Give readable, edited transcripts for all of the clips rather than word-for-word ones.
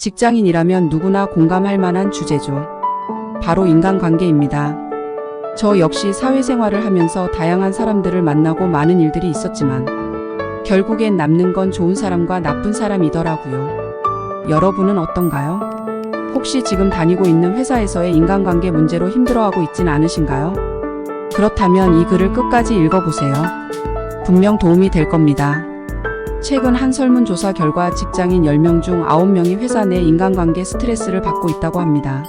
직장인이라면 누구나 공감할 만한 주제죠. 바로 인간관계입니다. 저 역시 사회생활을 하면서 다양한 사람들을 만나고 많은 일들이 있었지만 결국엔 남는 건 좋은 사람과 나쁜 사람이더라고요. 여러분은 어떤가요? 혹시 지금 다니고 있는 회사에서의 인간관계 문제로 힘들어하고 있진 않으신가요? 그렇다면 이 글을 끝까지 읽어보세요. 분명 도움이 될 겁니다. 최근 한 설문조사 결과 직장인 10명 중 9명이 회사 내 인간관계 스트레스를 받고 있다고 합니다.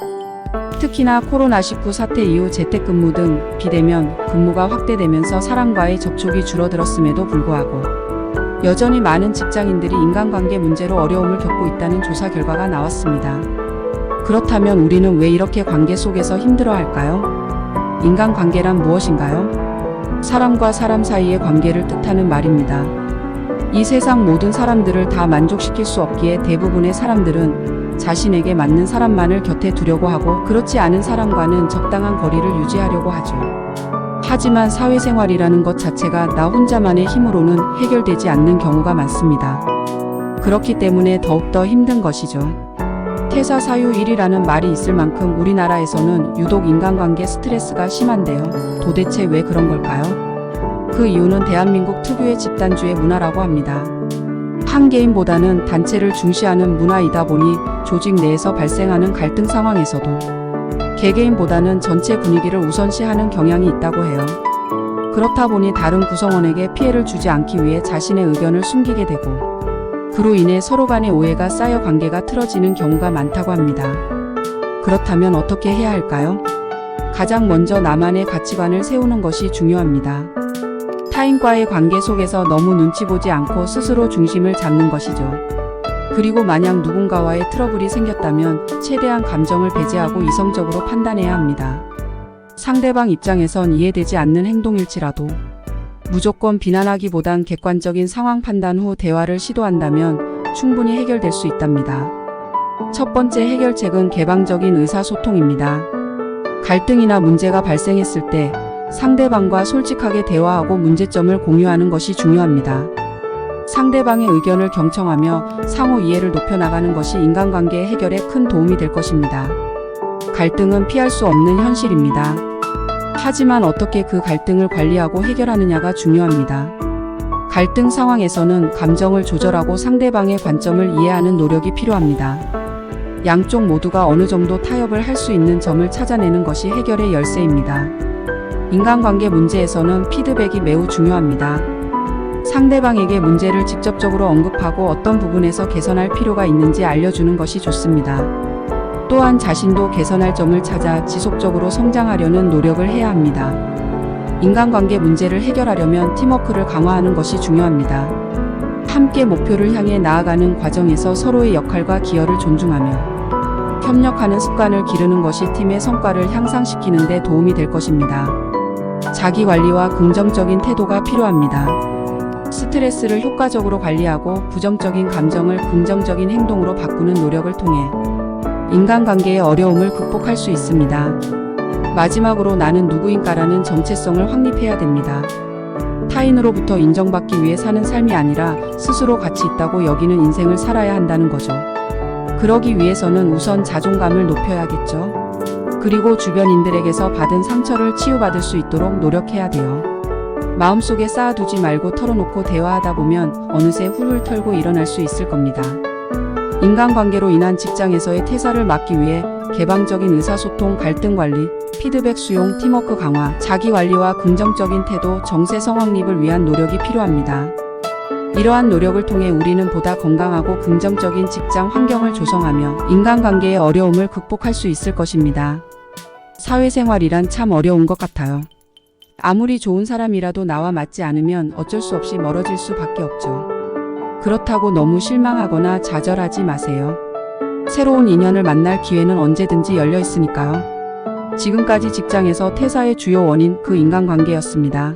특히나 코로나19 사태 이후 재택근무 등 비대면 근무가 확대되면서 사람과의 접촉이 줄어들었음에도 불구하고 여전히 많은 직장인들이 인간관계 문제로 어려움을 겪고 있다는 조사 결과가 나왔습니다. 그렇다면 우리는 왜 이렇게 관계 속에서 힘들어할까요? 인간관계란 무엇인가요? 사람과 사람 사이의 관계를 뜻하는 말입니다. 이 세상 모든 사람들을 다 만족시킬 수 없기에 대부분의 사람들은 자신에게 맞는 사람만을 곁에 두려고 하고 그렇지 않은 사람과는 적당한 거리를 유지하려고 하죠. 하지만 사회생활이라는 것 자체가 나 혼자만의 힘으로는 해결되지 않는 경우가 많습니다. 그렇기 때문에 더욱더 힘든 것이죠. 퇴사 사유 1위라는 말이 있을 만큼 우리나라에서는 유독 인간관계 스트레스가 심한데요. 도대체 왜 그런 걸까요? 그 이유는 대한민국 특유의 집단주의 문화라고 합니다. 한 개인보다는 단체를 중시하는 문화이다 보니 조직 내에서 발생하는 갈등 상황에서도 개개인보다는 전체 분위기를 우선시하는 경향이 있다고 해요. 그렇다 보니 다른 구성원에게 피해를 주지 않기 위해 자신의 의견을 숨기게 되고 그로 인해 서로 간의 오해가 쌓여 관계가 틀어지는 경우가 많다고 합니다. 그렇다면 어떻게 해야 할까요? 가장 먼저 나만의 가치관을 세우는 것이 중요합니다. 타인과의 관계 속에서 너무 눈치 보지 않고 스스로 중심을 잡는 것이죠. 그리고 만약 누군가와의 트러블이 생겼다면 최대한 감정을 배제하고 이성적으로 판단해야 합니다. 상대방 입장에선 이해되지 않는 행동일지라도 무조건 비난하기보단 객관적인 상황 판단 후 대화를 시도한다면 충분히 해결될 수 있답니다. 첫 번째 해결책은 개방적인 의사소통입니다. 갈등이나 문제가 발생했을 때 상대방과 솔직하게 대화하고 문제점을 공유하는 것이 중요합니다. 상대방의 의견을 경청하며 상호 이해를 높여나가는 것이 인간관계 해결에 큰 도움이 될 것입니다. 갈등은 피할 수 없는 현실입니다. 하지만 어떻게 그 갈등을 관리하고 해결하느냐가 중요합니다. 갈등 상황에서는 감정을 조절하고 상대방의 관점을 이해하는 노력이 필요합니다. 양쪽 모두가 어느 정도 타협을 할 수 있는 점을 찾아내는 것이 해결의 열쇠입니다. 인간관계 문제에서는 피드백이 매우 중요합니다. 상대방에게 문제를 직접적으로 언급하고 어떤 부분에서 개선할 필요가 있는지 알려주는 것이 좋습니다. 또한 자신도 개선할 점을 찾아 지속적으로 성장하려는 노력을 해야 합니다. 인간관계 문제를 해결하려면 팀워크를 강화하는 것이 중요합니다. 함께 목표를 향해 나아가는 과정에서 서로의 역할과 기여를 존중하며 협력하는 습관을 기르는 것이 팀의 성과를 향상시키는 데 도움이 될 것입니다. 자기관리와 긍정적인 태도가 필요합니다. 스트레스를 효과적으로 관리하고 부정적인 감정을 긍정적인 행동으로 바꾸는 노력을 통해 인간관계의 어려움을 극복할 수 있습니다. 마지막으로 나는 누구인가라는 정체성을 확립해야 됩니다. 타인으로부터 인정받기 위해 사는 삶이 아니라 스스로 가치 있다고 여기는 인생을 살아야 한다는 거죠. 그러기 위해서는 우선 자존감을 높여야겠죠. 그리고 주변인들에게서 받은 상처를 치유받을 수 있도록 노력해야 돼요. 마음속에 쌓아두지 말고 털어놓고 대화하다 보면 어느새 훌훌 털고 일어날 수 있을 겁니다. 인간관계로 인한 직장에서의 퇴사를 막기 위해 개방적인 의사소통, 갈등 관리, 피드백 수용, 팀워크 강화, 자기관리와 긍정적인 태도, 정체성 확립을 위한 노력이 필요합니다. 이러한 노력을 통해 우리는 보다 건강하고 긍정적인 직장 환경을 조성하며 인간관계의 어려움을 극복할 수 있을 것입니다. 사회생활이란 참 어려운 것 같아요. 아무리 좋은 사람이라도 나와 맞지 않으면 어쩔 수 없이 멀어질 수밖에 없죠. 그렇다고 너무 실망하거나 좌절하지 마세요. 새로운 인연을 만날 기회는 언제든지 열려 있으니까요. 지금까지 직장에서 퇴사의 주요 원인 그 인간관계였습니다.